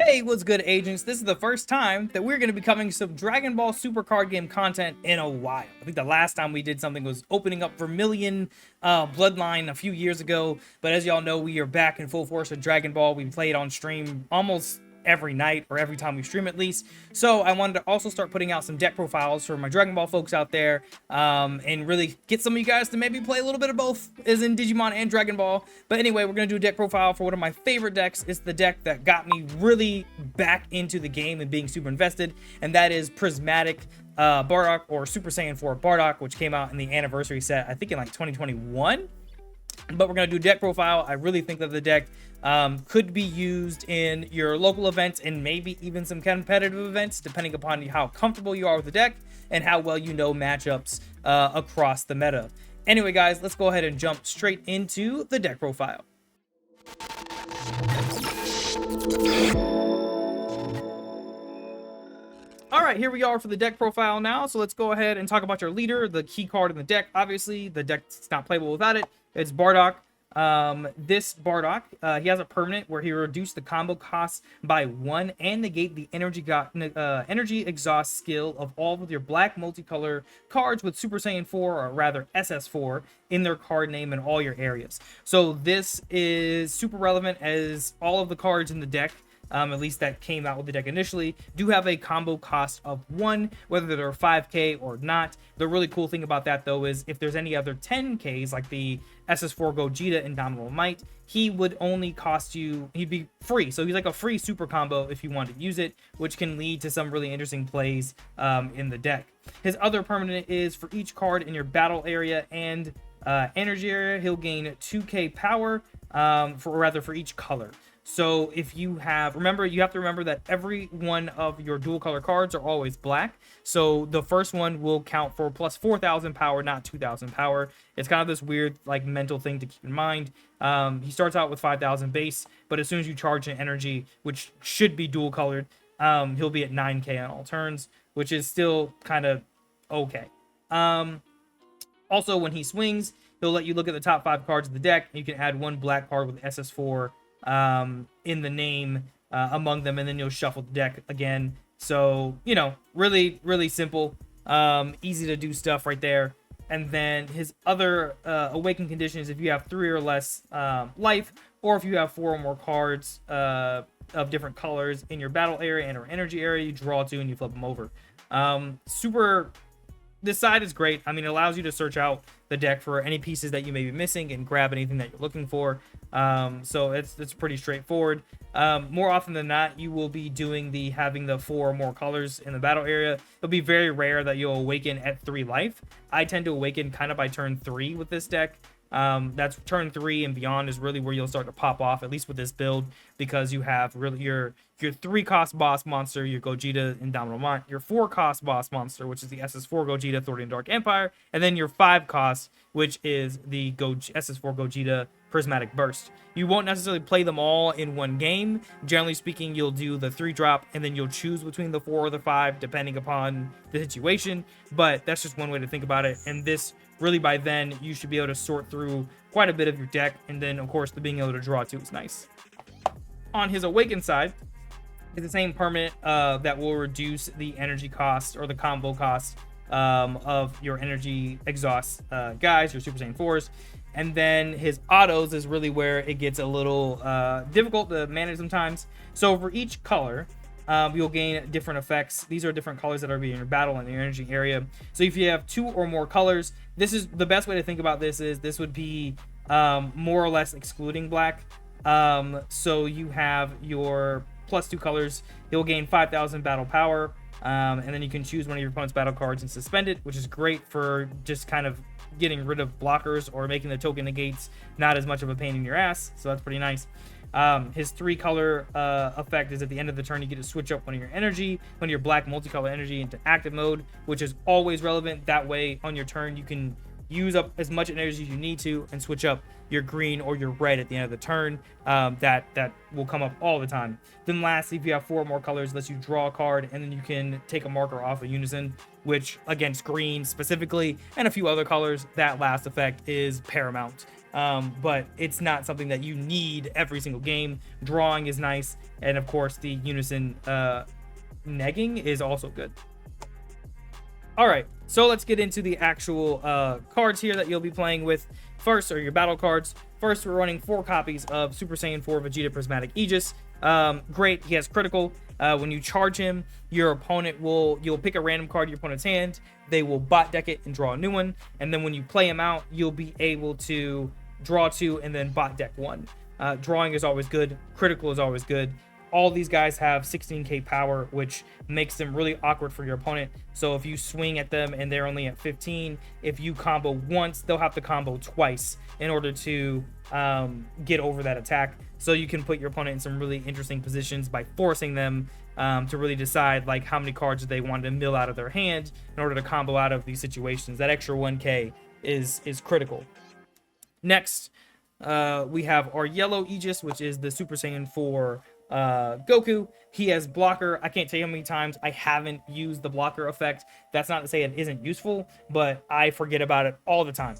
Hey, what's good, agents? This is the first time that we're going to be covering some Dragon Ball Super card game content in a while. I think the last time we did something was opening up Vermilion Bloodline a few years ago, but as y'all know, we are back in full force with Dragon Ball. We play it on stream almost every night, or every time we stream at least. So I wanted to also start putting out some deck profiles for my Dragon Ball folks out there, and really get some of you guys to maybe play a little bit of both, as in Digimon and Dragon Ball. But anyway, we're gonna do a deck profile for one of my favorite decks. It's the deck that got me really back into the game and being super invested, and that is Prismatic Bardock, or Super Saiyan 4 Bardock, which came out in the anniversary set, I think in like 2021. But we're going to do deck profile. I really think that the deck could be used in your local events and maybe even some competitive events, depending upon how comfortable you are with the deck and how well you know matchups across the meta. Anyway, guys, let's go ahead and jump straight into the deck profile. All right, here we are for the deck profile now. So let's go ahead and talk about your leader, the key card in the deck. Obviously, the deck's not playable without it. It's Bardock. This Bardock, he has a permanent where he reduced the combo cost by 1 and negate the energy exhaust skill of all of your black multicolor cards with Super Saiyan 4, or rather SS4, in their card name in all your areas. So this is super relevant, as all of the cards in the deck, at least that came out with the deck initially, do have a combo cost of 1, whether they're 5k or not. The really cool thing about that, though, is if there's any other 10ks, like the SS4 Gogeta Indomitable Might, he would only cost you, he'd be free. So he's like a free super combo if you want to use it, which can lead to some really interesting plays in the deck. His other permanent is for each card in your battle area and energy area, he'll gain 2k power, for each color. So if you have, you have to remember that every one of your dual color cards are always black. So the first one will count for plus 4,000 power, not 2,000 power. It's kind of this weird like mental thing to keep in mind. He starts out with 5,000 base, but as soon as you charge an energy, which should be dual colored, he'll be at 9k on all turns, which is still kind of okay. Also, when he swings, he'll let you look at the top 5 cards of the deck. You can add 1 black card with SS4 in the name among them, and then you'll shuffle the deck again. So, you know, really simple, easy to do stuff right there. And then his other awakened conditions, if you have 3 or less life, or if you have 4 or more cards of different colors in your battle area and or energy area, you draw 2 and you flip them over. This side is great. I mean, it allows you to search out the deck for any pieces that you may be missing and grab anything that you're looking for. So it's pretty straightforward. More often than not, you will be doing having the 4 or more colors in the battle area. It'll be very rare that you'll awaken at 3 life. I tend to awaken kind of by turn 3 with this deck. That's turn 3 and beyond is really where you'll start to pop off, at least with this build, because you have really your 3-cost boss monster, your Gogeta Indomitable Might, your 4-cost boss monster, which is the SS4 Gogeta Thorian Dark Empire, and then your 5-cost, which is the SS4 Gogeta Prismatic Burst. You won't necessarily play them all in one game. Generally speaking, you'll do the 3-drop, and then you'll choose between the 4 or the 5, depending upon the situation. But that's just one way to think about it. And this, really, by then, you should be able to sort through quite a bit of your deck. And then, of course, the being able to draw 2 is nice. On his Awakened side, it's the same permanent that will reduce the energy cost, or the combo cost, of your energy exhaust guys, your Super Saiyan 4s. And then his autos is really where it gets a little difficult to manage sometimes. So for each color, you'll gain different effects. These are different colors that are being in your battle and your energy area. So if you have 2 or more colors, this is the best way to think about this. Is this would be more or less excluding black. So you have your plus 2 colors. He'll gain 5,000 battle power. And then you can choose one of your opponent's battle cards and suspend it, which is great for just kind of getting rid of blockers or making the token negates not as much of a pain in your ass. So that's pretty nice. His 3-color effect is at the end of the turn, you get to switch up one of your black multicolor energy into active mode, which is always relevant. That way on your turn, you can use up as much energy as you need to and switch up your green or your red at the end of the turn. That will come up all the time. Then lastly, if you have 4 or more colors, lets you draw a card, and then you can take a marker off of Unison, which against green specifically and a few other colors, that last effect is paramount. but it's not something that you need every single game. Drawing is nice, and of course the unison negging is also good. All right, so let's get into the actual cards here that you'll be playing with. First are your battle cards. First, we're running 4 copies of Super Saiyan 4 Vegeta Prismatic Aegis. Great, he has critical. When you charge him, your opponent you'll pick a random card in your opponent's hand. They will bot deck it and draw a new one. And then when you play him out, you'll be able to draw 2 and then bot deck 1. Drawing is always good. Critical is always good. All these guys have 16k power, which makes them really awkward for your opponent. So if you swing at them and they're only at 15, if you combo once, they'll have to combo twice in order to get over that attack. So you can put your opponent in some really interesting positions by forcing them to really decide like how many cards they want to mill out of their hand in order to combo out of these situations. That extra 1k is critical. Next, we have our yellow Aegis, which is the Super Saiyan 4 Goku. He has blocker. I can't tell you how many times I haven't used the blocker effect. That's not to say it isn't useful, but I forget about it all the time.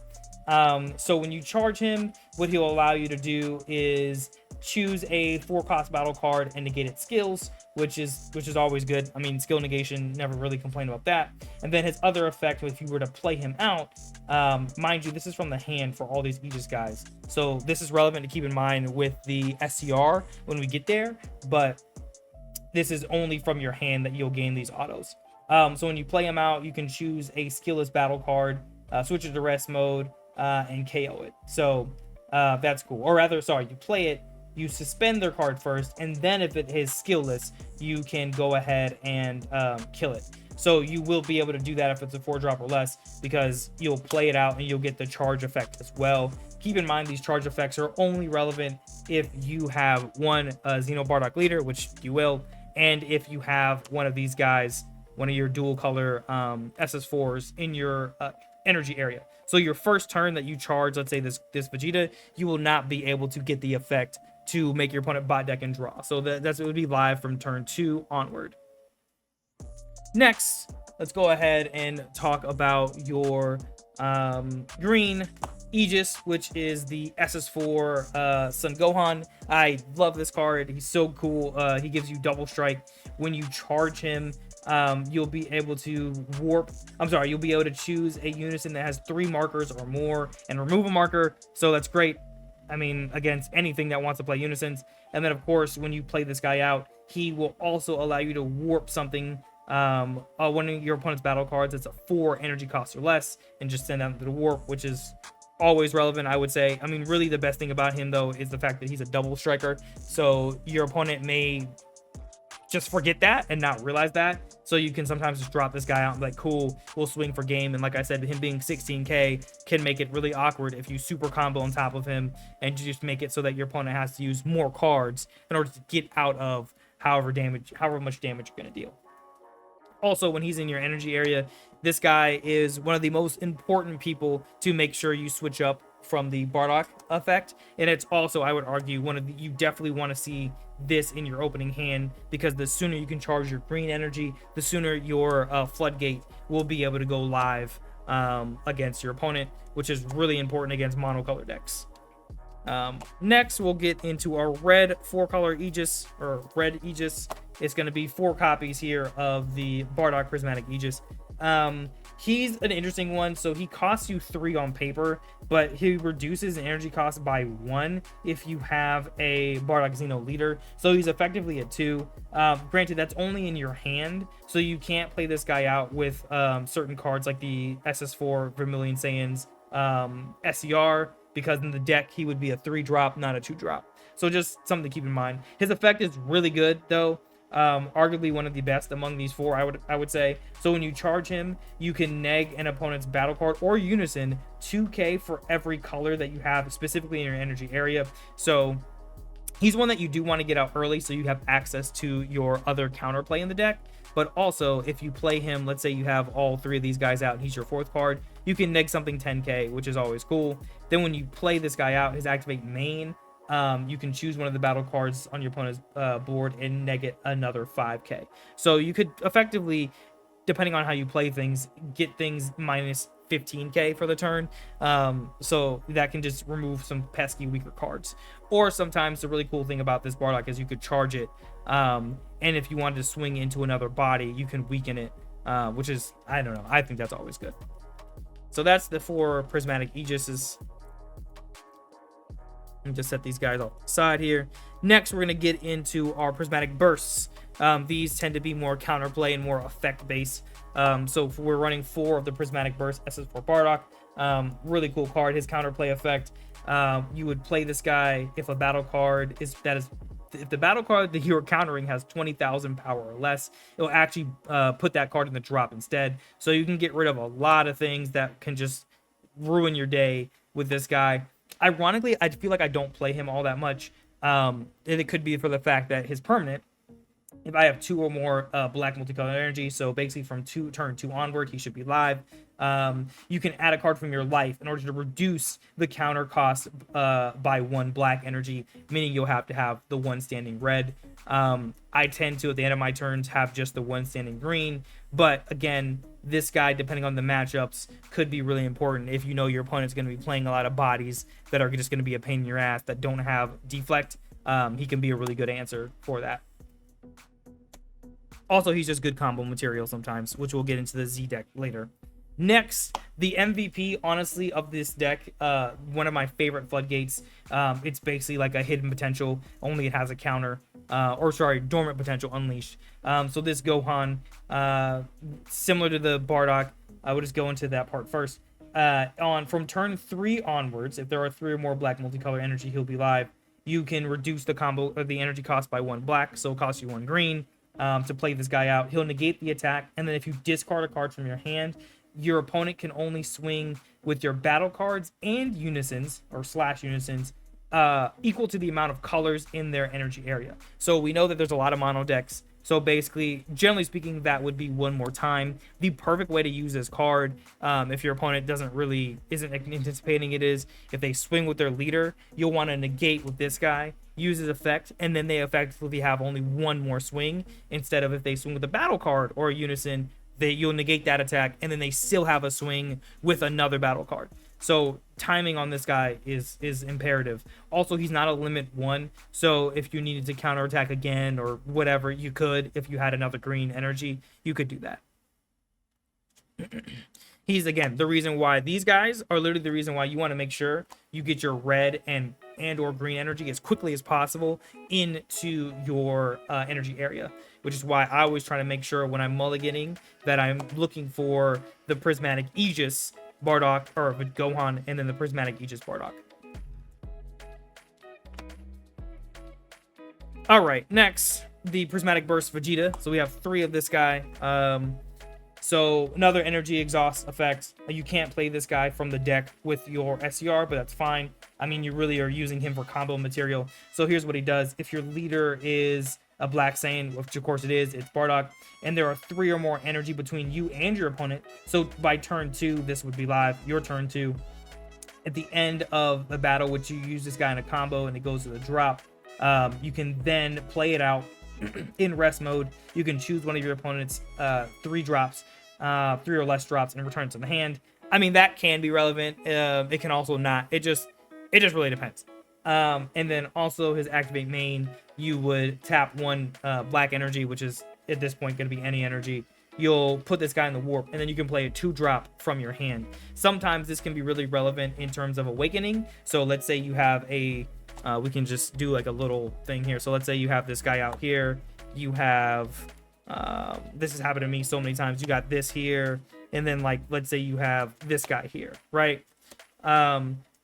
So when you charge him, what he'll allow you to do is choose a 4-cost battle card and negate its skills, which is always good. I mean, skill negation, never really complain about that. And then his other effect, if you were to play him out, mind you, this is from the hand for all these Aegis guys. So this is relevant to keep in mind with the SCR when we get there, but this is only from your hand that you'll gain these autos. So when you play him out, you can choose a skillless battle card, switch it to rest mode, and KO it. So that's cool. Or rather, sorry, you play it, you suspend their card first, and then if it is skillless, you can go ahead and kill it. So you will be able to do that if it's a 4-drop or less, because you'll play it out and you'll get the charge effect as well. Keep in mind, these charge effects are only relevant if you have one Xeno Bardock leader, which you will, and if you have one of these guys, one of your dual color SS4s in your energy area. So your first turn that you charge, let's say this Vegeta, you will not be able to get the effect to make your opponent bot deck and draw. So it would be live from turn 2 onward. Next, let's go ahead and talk about your green Aegis, which is the SS4 Son Gohan. I love this card. He's so cool. He gives you double strike. When you charge him, you'll be able to you'll be able to choose a unison that has 3 markers or more and remove a marker. So that's great. I mean, against anything that wants to play unisons. And then, of course, when you play this guy out, he will also allow you to warp something, one of your opponent's battle cards that's a 4 energy cost or less, and just send out the warp, which is always relevant, I would say. I mean, really the best thing about him, though, is the fact that he's a double striker. So your opponent may just forget that and not realize that. So you can sometimes just drop this guy out and be like, cool, we'll swing for game. And like I said, him being 16k can make it really awkward if you super combo on top of him and just make it so that your opponent has to use more cards in order to get out of however much damage you're going to deal. Also, when he's in your energy area, this guy is one of the most important people to make sure you switch up from the Bardock effect. And it's also, I would argue, you definitely want to see this in your opening hand, because the sooner you can charge your green energy, the sooner your floodgate will be able to go live against your opponent, which is really important against monocolor decks. Next, we'll get into our red 4-color Aegis, or red Aegis. It's going to be 4 copies here of the Bardock Prismatic Aegis. He's an interesting one. So he costs you 3 on paper, but he reduces the energy cost by 1 if you have a Bardock Xeno leader. So he's effectively a 2. Granted, that's only in your hand, so you can't play this guy out with certain cards like the SS4 Vermilion Saiyans SCR, because in the deck he would be a 3-drop, not a 2-drop. So just something to keep in mind. His effect is really good, though. Arguably one of the best among these 4, I would say. So when you charge him, you can neg an opponent's battle card or unison 2k for every color that you have specifically in your energy area. So he's one that you do want to get out early so you have access to your other counterplay in the deck. But also, if you play him, let's say you have all 3 of these guys out and he's your 4th card, you can neg something 10k, which is always cool. Then when you play this guy out, his activate main, you can choose one of the battle cards on your opponent's board and neg it another 5k. So you could effectively, depending on how you play things, get things minus 15k for the turn. So that can just remove some pesky weaker cards. Or sometimes the really cool thing about this Bardock is you could charge it, and if you wanted to swing into another body, you can weaken it, which is, I don't know, I think that's always good. So that's the 4 Prismatic Aegises. Let me just set these guys off the side here. Next, we're going to get into our Prismatic Bursts. These tend to be more counterplay and more effect based. So we're running 4 of the Prismatic Burst SS4 Bardock. Really cool card. His counterplay effect. You would play this guy if a battle card if the battle card that you're countering has 20,000 power or less, it'll actually put that card in the drop instead. So you can get rid of a lot of things that can just ruin your day with this guy. Ironically, I feel like I don't play him all that much. And it could be for the fact that his permanent, if I have 2 or more black multicolored energy, so basically from turn 2 onward, he should be live. You can add a card from your life in order to reduce the counter cost by 1 black energy, meaning you'll have to have the 1 standing red. I tend to, at the end of my turns, have just the 1 standing green. But again, this guy, depending on the matchups, could be really important if you know your opponent's going to be playing a lot of bodies that are just going to be a pain in your ass that don't have deflect. He can be a really good answer for that. Also, he's just good combo material sometimes, which we'll get into the Z deck later. Next, the MVP, honestly, of this deck, one of my favorite floodgates. It's basically like a hidden potential, only it has a counter, dormant potential unleashed. So this Gohan, similar to the Bardock, I would just go into that part first. From turn 3 onwards, if there are 3 or more black multicolor energy, he'll be live. You can reduce the combo of the energy cost by 1 black, so it costs you 1 green. To play this guy out, he'll negate the attack, and then if you discard a card from your hand, your opponent can only swing with your battle cards and unisons or /unisons equal to the amount of colors in their energy area. So we know that there's a lot of mono decks. So basically, generally speaking, that would be 1 more time. The perfect way to use this card, if your opponent isn't anticipating it, is if they swing with their leader, you'll want to negate with this guy, use his effect, and then they effectively have only 1 more swing, instead of if they swing with a battle card or a unison, you'll negate that attack, and then they still have a swing with another battle card. So timing on this guy is imperative. Also, he's not a limit 1, so if you needed to counterattack again or whatever, you could. If you had another green energy, you could do that. He's, again, the reason why these guys are literally the reason why you want to make sure you get your red and or green energy as quickly as possible into your energy area, which is why I always try to make sure when I'm mulliganing that I'm looking for the Prismatic Aegis Bardock, or Gohan, and then the Prismatic Aegis Bardock. All right, next, the Prismatic Burst Vegeta. So we have 3 of this guy. So another energy exhaust effect. You can't play this guy from the deck with your SCR, but that's fine. I mean, you really are using him for combo material. So here's what he does. If your leader is a Black Saiyan, which of course it is, it's Bardock, and there are 3 or more energy between you and your opponent. So by turn 2, this would be live. Your turn 2. At the end of the battle, which you use this guy in a combo and it goes to the drop, you can then play it out in rest mode. You can choose one of your opponent's 3 drops, 3 or less drops, and return it to the hand. I mean, that can be relevant. It can also not. It just really depends. And then also his activate main, you would tap 1 black energy, which is at this point going to be any energy. You'll put this guy in the warp, and then you can play a 2-drop from your hand. Sometimes this can be really relevant in terms of awakening. So let's say you have we can just do like a little thing here. So let's say you have this guy out here. You have, this has happened to me so many times. You got this here, and then like, let's say you have this guy here, right?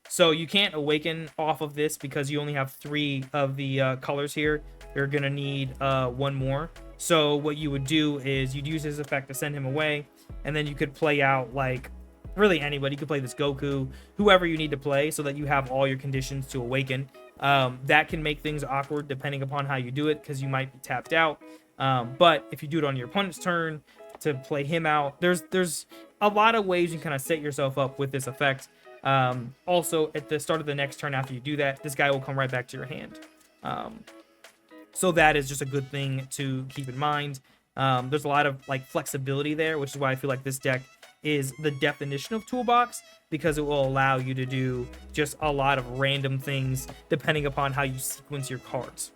So you can't awaken off of this because you only have 3 of the colors here. You're gonna need 1 more. So what you would do is you'd use his effect to send him away, and then you could play out like really anybody. You could play this Goku, whoever you need to play, so that you have all your conditions to awaken. That can make things awkward depending upon how you do it, because you might be tapped out. But if you do it on your opponent's turn to play him out, there's a lot of ways you kind of set yourself up with this effect. Also, at the start of the next turn after you do that, this guy will come right back to your hand. So that is just a good thing to keep in mind. There's a lot of like flexibility there, which is why I feel like this deck is the definition of toolbox, because it will allow you to do just a lot of random things depending upon how you sequence your cards.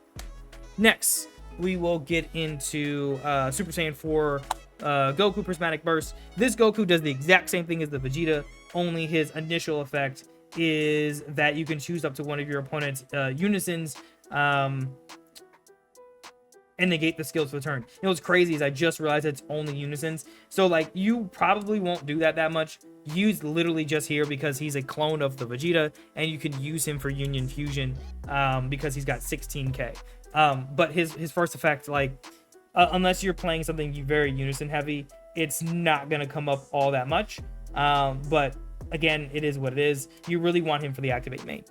Next, we will get into Super Saiyan 4 Goku Prismatic Burst. This Goku does the exact same thing as the Vegeta, only his initial effect is that you can choose up to one of your opponent's Unisons and negate the skills for the turn. You know what's crazy is I just realized it's only Unisons. So like you probably won't do that much. Use literally just here because he's a clone of the Vegeta, and you can use him for Union Fusion because he's got 16k. But his first effect, like unless you're playing something very Unison heavy, it's not gonna come up all that much. But again, it is what it is. You really want him for the activate main.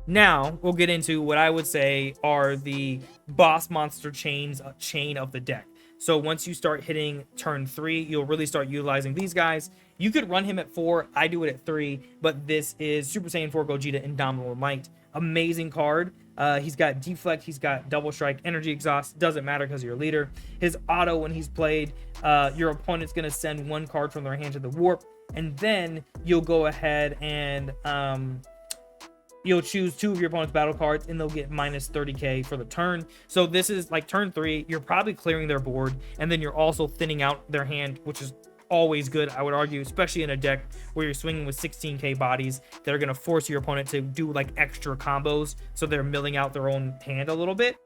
Now we'll get into what I would say are the boss monster chain of the deck. So once you start hitting turn 3, you'll really start utilizing these guys. You could run him at 4. I do it at 3, but this is Super Saiyan 4 Gogeta Indomitable Might. Amazing card. He's got deflect, he's got double strike, energy exhaust, doesn't matter because you're a leader. His auto, when he's played, your opponent's going to send 1 card from their hand to the warp, and then you'll go ahead and you'll choose 2 of your opponent's battle cards, and they'll get minus 30k for the turn. So this is like turn 3, you're probably clearing their board, and then you're also thinning out their hand, which is always good, I would argue, especially in a deck where you're swinging with 16k bodies that are going to force your opponent to do like extra combos, so they're milling out their own hand a little bit.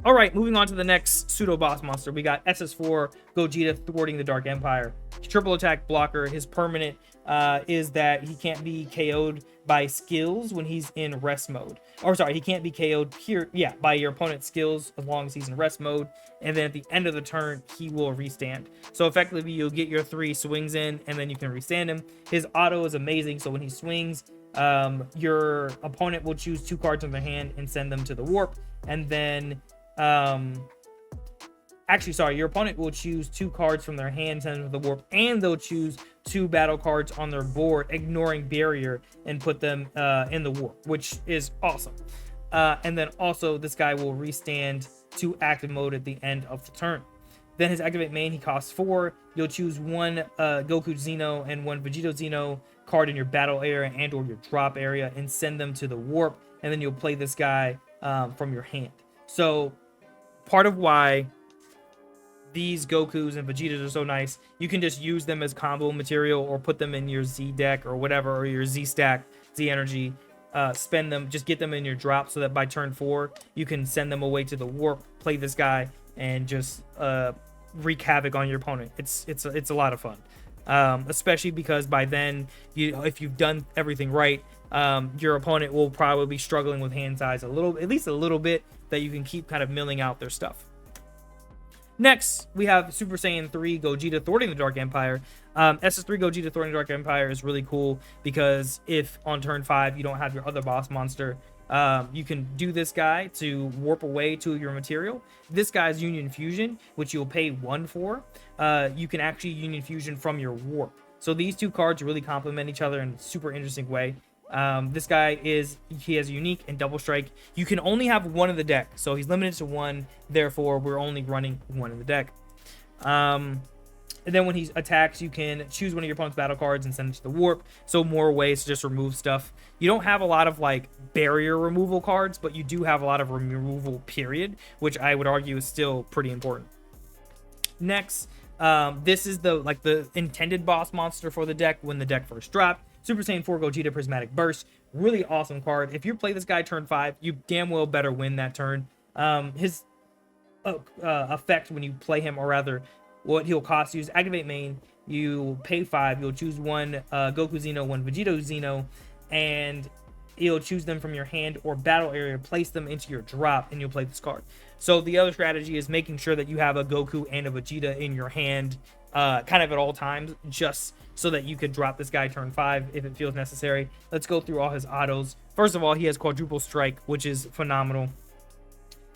All right, moving on to the next pseudo boss monster. We got SS4 Gogeta Thwarting the Dark Empire. Triple attack blocker. His permanent is that he can't be KO'd by skills when he's in rest mode. Or sorry, he can't be KO'd here, by your opponent's skills as long as he's in rest mode. And then at the end of the turn, he will restand. So effectively, you'll get your 3 swings in, and then you can restand him. His auto is amazing. So when he swings, your opponent will choose 2 cards from their hand and send them to the warp. And then your opponent will choose 2 cards from their hand, send them to the warp, and they'll choose 2 battle cards on their board, ignoring barrier, and put them in the warp, which is awesome. And then also this guy will restand to active mode at the end of the turn. Then his activate main, he costs 4. You'll choose 1 Goku Xeno and 1 Vegito Xeno card in your battle area and or your drop area and send them to the warp, and then you'll play this guy from your hand. So part of why these Gokus and Vegetas are so nice, you can just use them as combo material or put them in your Z deck or whatever, or your Z stack, Z energy, spend them, just get them in your drop so that by turn 4 you can send them away to the warp, play this guy, and just wreak havoc on your opponent. It's a lot of fun, especially because by then, if you've done everything right, your opponent will probably be struggling with hand size at least a little bit, that you can keep kind of milling out their stuff. Next, we have Super Saiyan 3 Gogeta Thwarting the Dark Empire. SS3 Gogeta Thwarting the Dark Empire is really cool because if on turn 5 you don't have your other boss monster, you can do this guy to warp away 2 of your material. This guy's Union Fusion, which you'll pay 1 for. You can actually Union Fusion from your warp. So these 2 cards really complement each other in a super interesting way. This guy has unique and double strike. You can only have 1 in the deck, so he's limited to 1. Therefore, we're only running 1 in the deck. And then when he attacks, you can choose 1 of your opponent's battle cards and send it to the warp. So more ways to just remove stuff. You don't have a lot of like barrier removal cards, but you do have a lot of removal period, which I would argue is still pretty important. Next, this is the intended boss monster for the deck when the deck first dropped. Super Saiyan 4 Gogeta Prismatic Burst. Really awesome card. If you play this guy turn 5, you damn well better win that turn. His effect when you play him, or rather what he'll cost you, is activate main. You pay 5. You'll choose 1 Goku Xeno, 1 Vegito Xeno, and you'll choose them from your hand or battle area, place them into your drop, and you'll play this card. So the other strategy is making sure that you have a Goku and a Vegeta in your hand kind of at all times, just so that you could drop this guy turn 5 if it feels necessary. Let's go through all his autos. First of all, he has quadruple strike, which is phenomenal.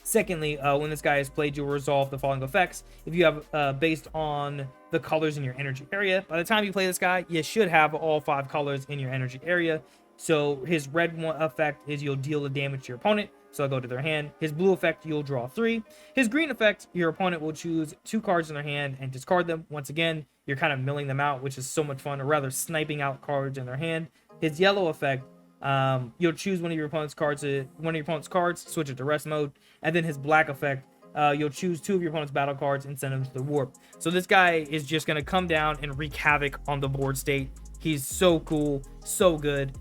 Secondly, when this guy is played, you'll resolve the following effects. If you have based on the colors in your energy area, by the time you play this guy, you should have all 5 colors in your energy area. So his red one effect is you'll deal the damage to your opponent. so I'll go to their hand. His blue effect, you'll draw 3. His green effect, your opponent will choose 2 cards in their hand and discard them. Once again, you're kind of milling them out, which is so much fun, or rather sniping out cards in their hand. His yellow effect, you'll choose one of your opponent's cards, switch it to rest mode. And then his black effect, you'll choose 2 of your opponent's battle cards and send them to the warp. So this guy is just going to come down and wreak havoc on the board state. He's so cool, so good.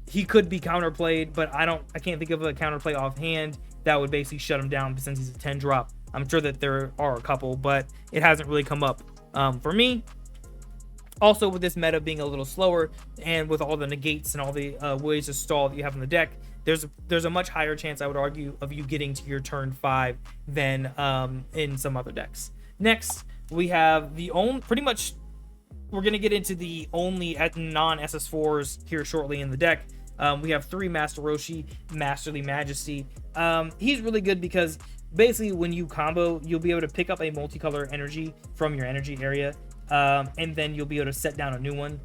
He could be counterplayed, but I can't think of a counterplay offhand that would basically shut him down since he's a 10 drop. I'm sure that there are a couple, but it hasn't really come up for me. Also, with this meta being a little slower and with all the negates and all the ways to stall that you have in the deck, there's a much higher chance, I would argue, of you getting to your turn 5 than in some other decks. Next, we have pretty much, we're going to get into the only non-SS4s here shortly in the deck. We have 3 Master Roshi, Masterly Majesty. He's really good because basically when you combo, you'll be able to pick up a multicolor energy from your energy area, and then you'll be able to set down a new one.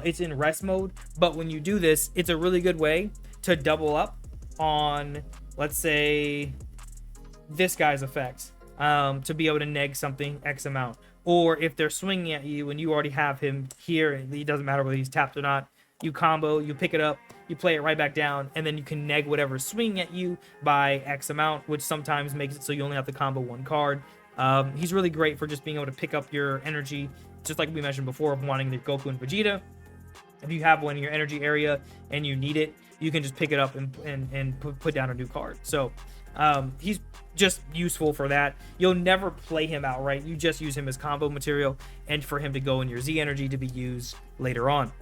It's in rest mode, but when you do this, it's a really good way to double up on, let's say, this guy's effect, to be able to neg something X amount. Or if they're swinging at you and you already have him here, it doesn't matter whether he's tapped or not, you combo, you pick it up, you play it right back down, and then you can neg whatever's swinging at you by X amount, which sometimes makes it so you only have to combo 1 card. He's really great for just being able to pick up your energy, just like we mentioned before, of wanting the Goku and Vegeta. If you have one in your energy area and you need it, you can just pick it up and put down a new card. So he's just useful for that. You'll never play him outright. You just use him as combo material and for him to go in your Z energy to be used later on.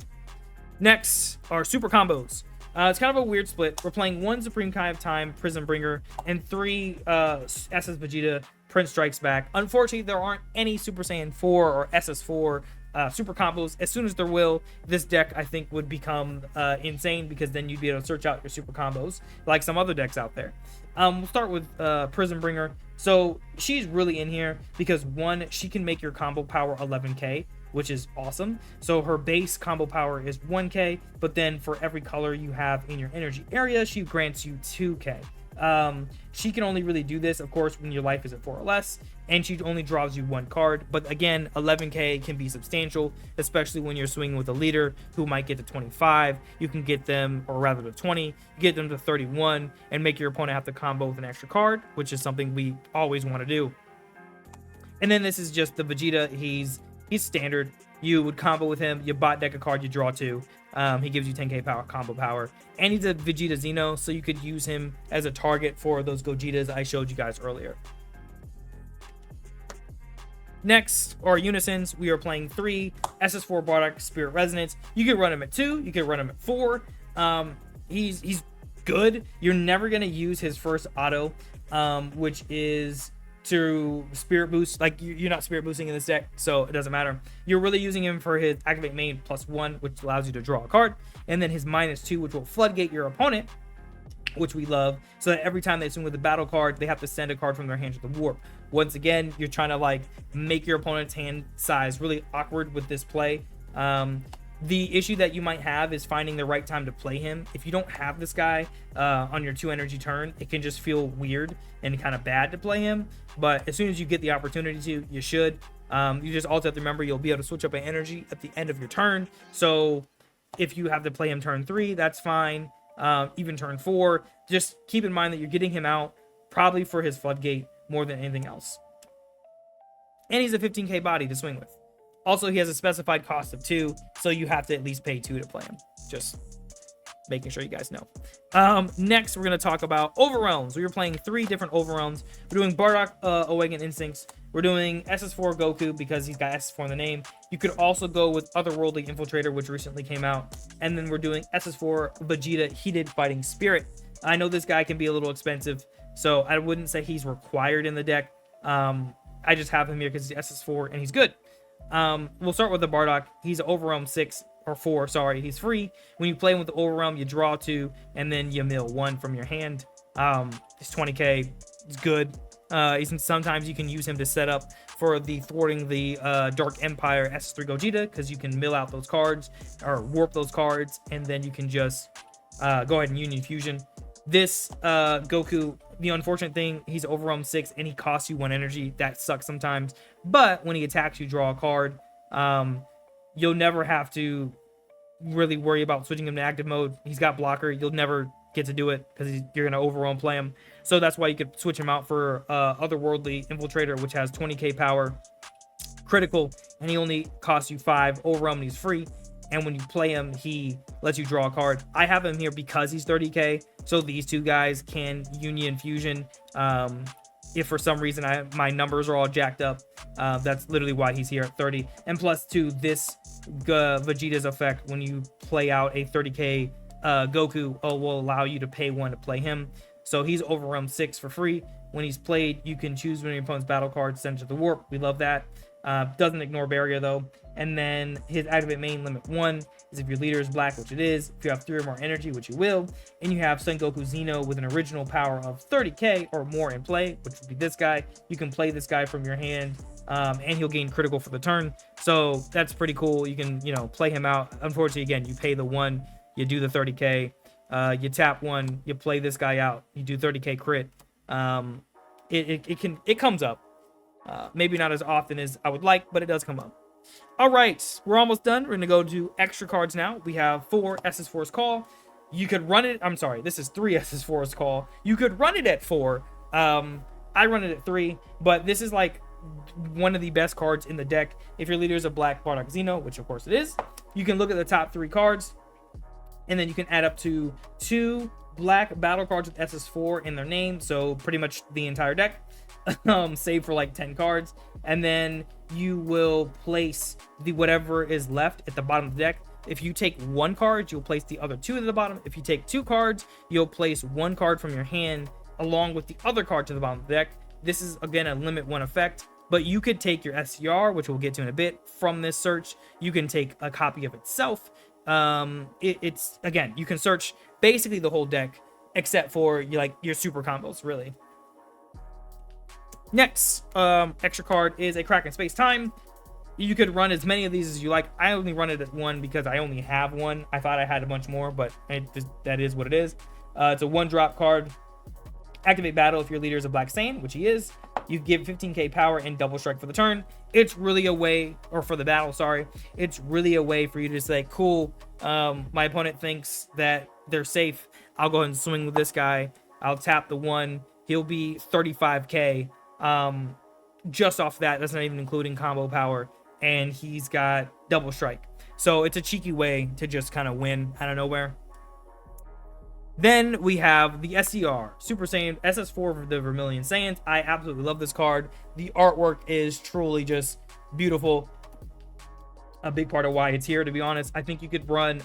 Next are super combos. It's kind of a weird split. We're playing 1 Supreme Kai of Time, Prism Bringer, and 3 SS Vegeta, Prince Strikes Back. Unfortunately, there aren't any Super Saiyan 4 or SS4 super combos. As soon as there will, this deck I think would become insane, because then you'd be able to search out your super combos like some other decks out there. We'll start with Prism Bringer. So she's really in here because 1, she can make your combo power 11k, which is awesome. So her base combo power is 1k, but then for every color you have in your energy area, she grants you 2k. She can only really do this, of course, when your life is at 4 or less, and she only draws you 1 card. But again, 11k can be substantial, especially when you're swinging with a leader who might get to 25. You can get them, or rather to 20, get them to 31, and make your opponent have to combo with an extra card, which is something we always want to do. And then this is just the Vegeta. He's standard. You would combo with him, you bot deck a card, you draw 2. He gives you 10k power, combo power, and he's a Vegeta Xeno, so you could use him as a target for those Gogetas I showed you guys earlier. Next are Unisons. We are playing 3 SS4 Bardock Spirit Resonance. You can run him at 2, you can run him at 4. He's good. You're never going to use his first auto, which is to spirit boost. Like, you're not spirit boosting in this deck, so it doesn't matter. You're really using him for his activate main +1, which allows you to draw a card, and then his -2, which will floodgate your opponent, which we love, so that every time they swing with a battle card, they have to send a card from their hand to the warp. Once again, you're trying to like make your opponent's hand size really awkward with this play. The issue that you might have is finding the right time to play him. If you don't have this guy on your 2 energy turn, it can just feel weird and kind of bad to play him. But as soon as you get the opportunity to, you should. You just also have to remember you'll be able to switch up an energy at the end of your turn. So if you have to play him turn 3, that's fine. Even turn 4, just keep in mind that you're getting him out probably for his floodgate more than anything else. And he's a 15k body to swing with. Also, he has a specified cost of 2, so you have to at least pay 2 to play him. Just making sure you guys know. Next, we're going to talk about Overwhelms. We were playing 3 different Overwhelms. We're doing Bardock Awakened Instincts. We're doing SS4 Goku because he's got SS4 in the name. You could also go with Otherworldly Infiltrator, which recently came out. And then we're doing SS4 Vegeta Heated Fighting Spirit. I know this guy can be a little expensive, so I wouldn't say he's required in the deck. I just have him here because he's SS4 and he's good. We'll start with the Bardock. He's Overwhelm 6 or 4, sorry. He's free. When you play him with the Overwhelm, you draw 2 and then you mill 1 from your hand. He's 20k. It's good. Sometimes you can use him to set up for the thwarting the Dark Empire SS3 Gogeta, because you can mill out those cards or warp those cards, and then you can just go ahead and Union Fusion. This Goku, the unfortunate thing, he's Overwhelm 6 and he costs you 1 energy. That sucks sometimes. But when he attacks, you draw a card. You'll never have to really worry about switching him to active mode. He's got blocker. You'll never get to do it because you're going to Overwhelm play him. So that's why you could switch him out for Otherworldly Infiltrator, which has 20k power, critical, and he only costs you 5 Overwhelm, and he's free. And when you play him, he lets you draw a card. I have him here because he's 30k, so these two guys can Union Fusion. If for some reason my numbers are all jacked up, that's literally why he's here at 30. And plus 2, this Vegeta's effect, when you play out a 30k Goku, will allow you to pay 1 to play him. So he's Overwhelm 6 for free. When he's played, you can choose one of your opponent's battle cards, send it to the warp. We love that. Doesn't ignore barrier though. And then his activate main limit 1 is if your leader is black, which it is, if you have 3 or more energy, which you will, and you have Son Goku Xeno with an original power of 30k or more in play, which would be this guy. You can play this guy from your hand, and he'll gain critical for the turn. So that's pretty cool. You can, play him out. Unfortunately, again, you pay the 1, you do the 30k, you tap 1, you play this guy out, you do 30k crit. It comes up. Maybe not as often as I would like, but it does come up. All right, we're almost done. We're going to go to extra cards now. We have 4 SS4's Call. You could run it. I'm sorry, this is 3 SS4's Call. You could run it at 4. I run it at 3, but this is like one of the best cards in the deck. If your leader is a black Bardock Xeno, which of course it is, you can look at the top 3 cards, and then you can add up to 2 black battle cards with SS4 in their name, so pretty much the entire deck, save for like 10 cards, and then you will place the whatever is left at the bottom of the deck. If you take 1 card, you'll place the other 2 at the bottom. If you take 2 cards, you'll place 1 card from your hand along with the other card to the bottom of the deck. This is again a limit 1 effect, but you could take your SCR, which we'll get to in a bit, from this search. You can take a copy of itself. It's again, you can search basically the whole deck except for your super combos, really. Next extra card is a Crack in Space Time. You could run as many of these as you like. I only run it at 1 because I only have 1. I thought I had a bunch more, but that is what it is. It's a 1-drop card. Activate battle if your leader is a Black Saiyan, which he is. You give 15k power and double strike for the turn. It's really a way, or for the battle, sorry. It's really a way for you to say, cool, my opponent thinks that they're safe. I'll go ahead and swing with this guy. I'll tap the 1. He'll be 35k just off that. That's not even including combo power. And he's got double strike. So it's a cheeky way to just kind of win out of nowhere. Then we have the SCR, Super Saiyan SS4 for the Vermilion Saiyans. I absolutely love this card. The artwork is truly just beautiful. A big part of why it's here, to be honest. I think you could run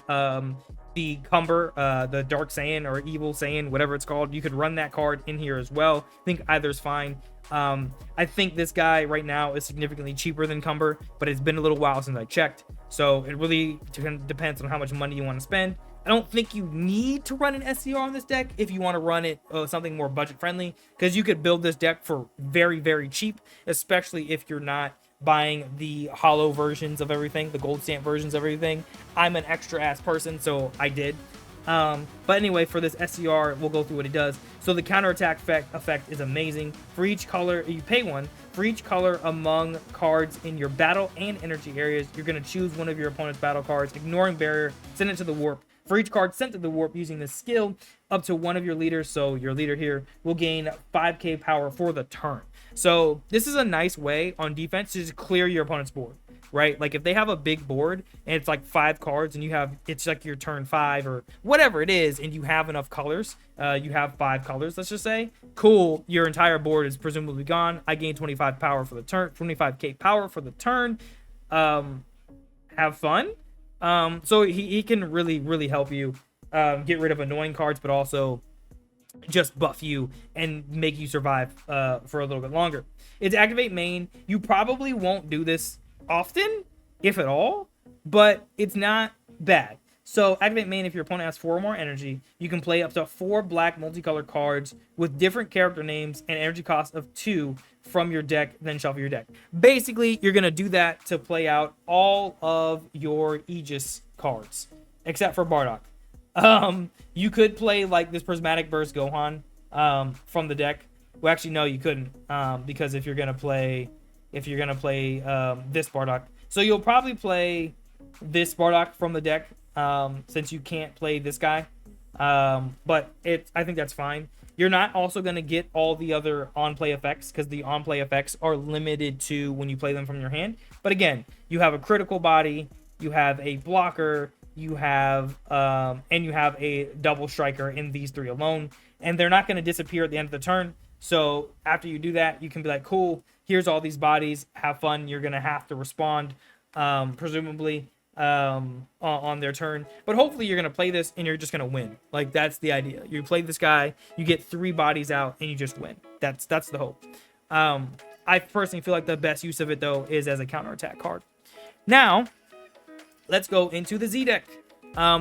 the Cumber, the Dark Saiyan or Evil Saiyan, whatever it's called. You could run that card in here as well. I think either's fine. I think this guy right now is significantly cheaper than Cumber, but it's been a little while since I checked. So it really depends on how much money you want to spend. I don't think you need to run an SCR on this deck if you want to run it something more budget friendly, because you could build this deck for very, very cheap, especially if you're not buying the hollow versions of everything, the gold stamp versions of everything. I'm an extra ass person, so I did. But anyway, for this SCR, we'll go through what it does. So the counterattack effect is amazing. For each color, you pay 1. For each color among cards in your battle and energy areas, you're going to choose one of your opponent's battle cards, ignoring barrier, send it to the warp. For each card sent to the warp using this skill, up to 1 of your leaders, so your leader here, will gain 5k power for the turn. So this is a nice way on defense to just clear your opponent's board, right? Like if they have a big board and it's like 5 cards and it's like your turn 5 or whatever it is, and you have enough colors, you have 5 colors, let's just say, cool, your entire board is presumably gone. I gain 25 power for the turn, 25k power for the turn. Have fun. So he can really, really help you get rid of annoying cards, but also just buff you and make you survive for a little bit longer. It's activate main. You probably won't do this often, if at all, but it's not bad. So activate main, if your opponent has 4 or more energy, you can play up to 4 black multicolored cards with different character names and energy cost of 2 from your deck, then shuffle your deck. Basically, you're going to do that to play out all of your Aegis cards, except for Bardock. You could play like this Prismatic Burst Gohan from the deck. Well, actually, no, you couldn't, because if you're gonna play this Bardock, so you'll probably play this Bardock from the deck, since you can't play this guy. But I think that's fine. You're not also gonna get all the other on-play effects, because the on-play effects are limited to when you play them from your hand. But again, you have a critical body, you have a blocker, you have and you have a double striker in these 3 alone, and they're not going to disappear at the end of the turn. So after you do that, you can be like, cool, here's all these bodies, have fun. You're going to have to respond, presumably, on their turn, but hopefully you're going to play this and you're just going to win. Like, that's the idea. You play this guy, you get 3 bodies out, and you just win. That's the hope. I personally feel like the best use of it, though, is as a counterattack card. Now, let's go into the Z deck.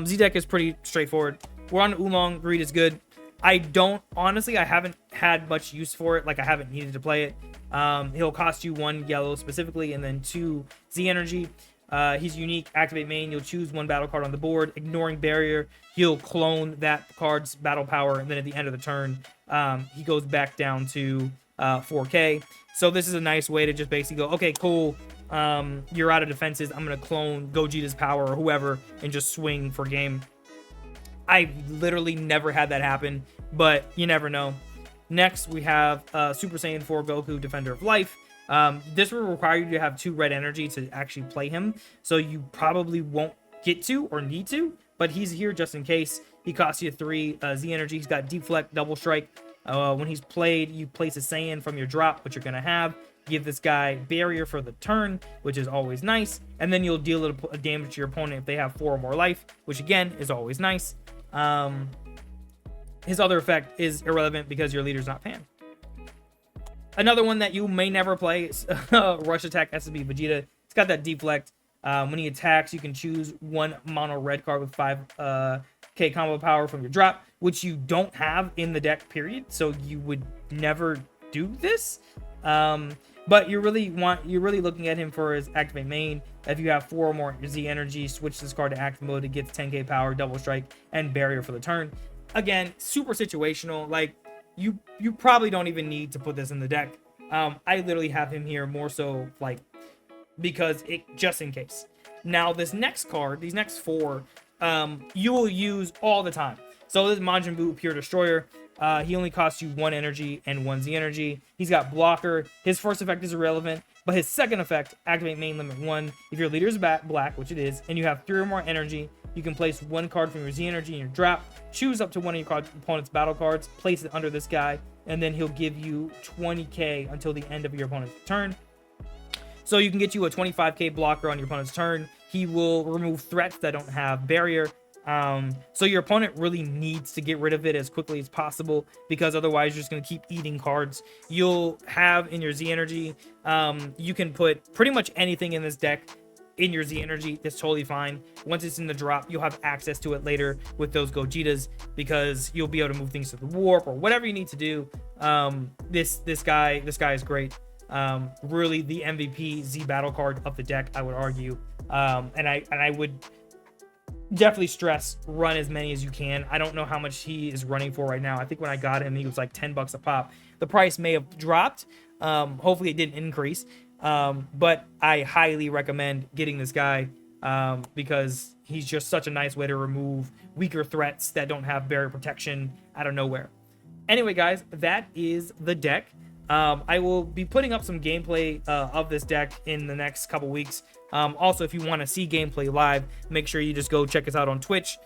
Z deck is pretty straightforward. We're on Oolong. Greed is good. I haven't had much use for it. Like, I haven't needed to play it. He'll cost you 1 yellow specifically, and then 2 Z energy. He's unique. Activate main. You'll choose 1 battle card on the board. Ignoring barrier, he'll clone that card's battle power, and then at the end of the turn, he goes back down to 4K. So this is a nice way to just basically go, okay, cool. You're out of defenses. I'm gonna clone Gogeta's power or whoever and just swing for game. I literally never had that happen, but you never know. Next, we have Super Saiyan 4 Goku, Defender of Life. This will require you to have 2 red energy to actually play him, so you probably won't get to or need to, but he's here just in case. He costs you 3 Z energy. He's got Deflect, Double Strike. When he's played, you place a Saiyan from your drop, which you're going to have. Give this guy barrier for the turn, which is always nice, and then you'll deal a damage to your opponent if they have 4 or more life, which again is always nice. His other effect is irrelevant because your leader's not Pan. Another one that you may never play is Rush Attack SSB Vegeta. It's got that deflect. When he attacks, you can choose 1 mono red card with 5k combo power from your drop, which you don't have in the deck, period. So you would never do this. But you're really looking at him for his activate main. If you have 4 or more Z energy, switch this card to active mode. It gets 10k power, double strike, and barrier for the turn. Again, super situational. Like, you probably don't even need to put this in the deck. I literally have him here more so like because it just in case. Now this next card, these next 4, you will use all the time. So this is Majin Buu Pure Destroyer. He only costs you 1 energy and 1 Z energy. He's got blocker. His first effect is irrelevant, but his second effect, activate main limit 1. If your leader is black, which it is, and you have 3 or more energy, you can place 1 card from your Z energy in your drop, choose up to 1 of your opponent's battle cards, place it under this guy, and then he'll give you 20k until the end of your opponent's turn. So you can get you a 25k blocker on your opponent's turn. He will remove threats that don't have barrier. So your opponent really needs to get rid of it as quickly as possible, because otherwise you're just going to keep eating cards. You'll have in your Z energy, you can put pretty much anything in this deck in your Z energy. That's totally fine. Once it's in the drop, you'll have access to it later with those Gogetas, because you'll be able to move things to the warp or whatever you need to do. This guy is great. Really the MVP Z battle card of the deck, I would argue. And I would definitely stress run as many as you can. I don't know how much he is running for right now. I think when I got him, he was like $10 a pop. The price may have dropped. Hopefully it didn't increase. But I highly recommend getting this guy, because he's just such a nice way to remove weaker threats that don't have barrier protection out of nowhere. Anyway, guys, that is the deck. I will be putting up some gameplay of this deck in the next couple weeks. Also, if you want to see gameplay live, make sure you just go check us out on Twitch.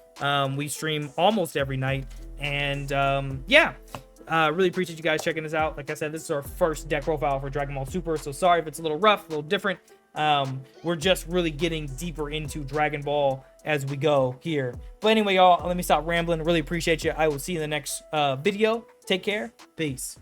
We stream almost every night. And really appreciate you guys checking us out. Like I said, this is our first deck profile for Dragon Ball Super, so sorry if it's a little rough, a little different. We're just really getting deeper into Dragon Ball as we go here. But anyway, y'all, let me stop rambling. Really appreciate you. I will see you in the next video. Take care. Peace.